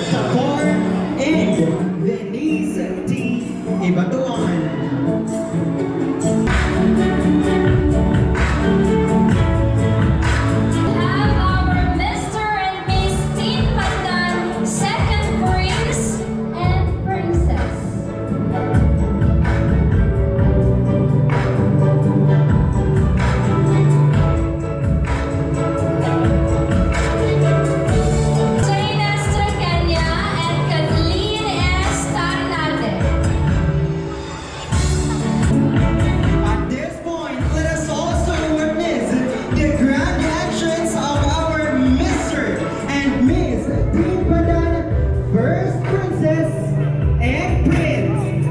Tapor and Denise T. Ibatuan. Have our Mr. and Miss Teen Pandan, second prince and princess. Jane Esther Kenya and Kathleen S. Tarnade. At this point, let us also witness the grand entrance of our Mr. and Miss Teen Pandan, first princess and prince.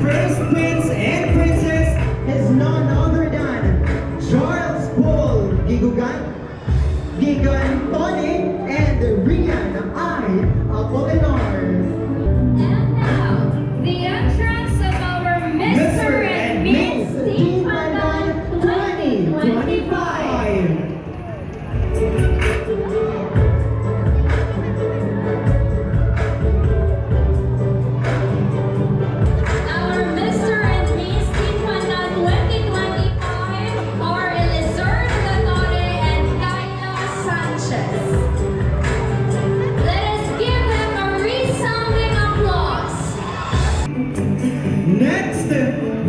First prince and princess is none other than Charles Paul Gigugan, Gigan Tony, and Rian I. Apolinar. And now, the entrance of our Mr. and Miss Teen Pandan 2025. Our Mr. and Miss Teen Pandan 2025 are Elizur Latore and Kayla Sanchez. Let us give them a resounding applause. Next,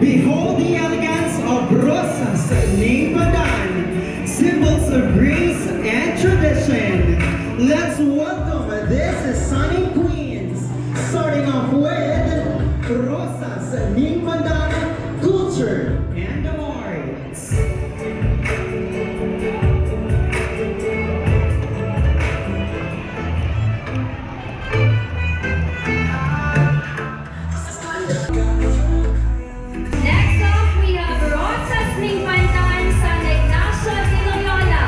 behold the elegance of Rosas Ning Pandan, symbols of grace and tradition. Let's welcome these sunny queens, starting off with Rosas Ning Pandan, culture and arts. Next up, we have Rosas Ning Pandan, San Ignacio de Loyola.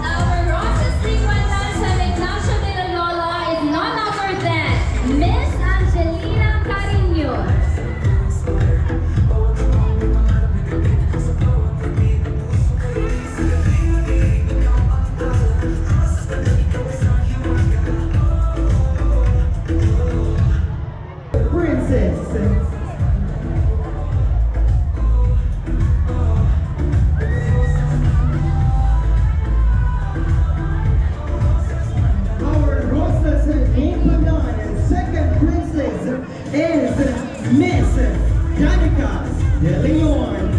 Our Rosas Ning Pandan, San Ignacio de Loyola is none other than Miss Angelina Carino. Princess. Our Rosas Ning Pandan second princess is Miss Danica De Leon.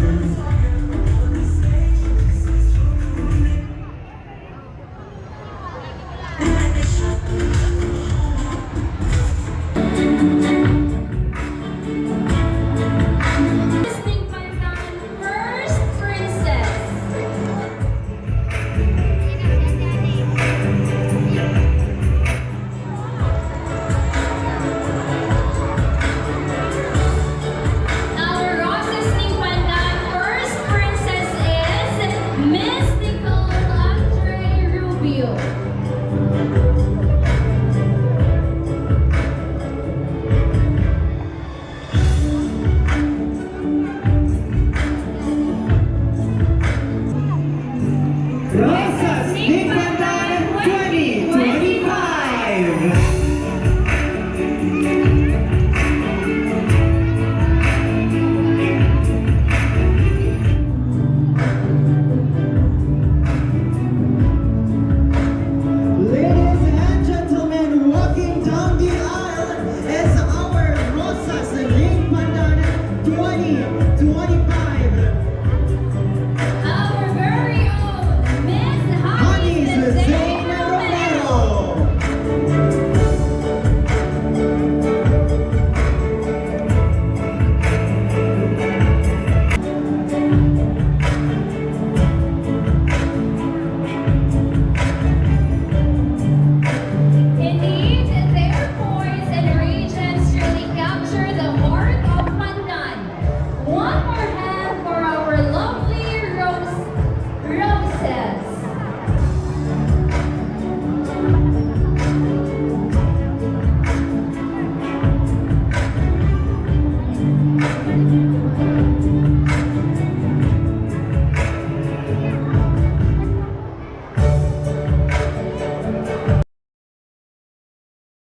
Miss Ning Pandan, first princess. Our Rosas Ning Pandan, first princess is Miss Nicole Andre Rubio.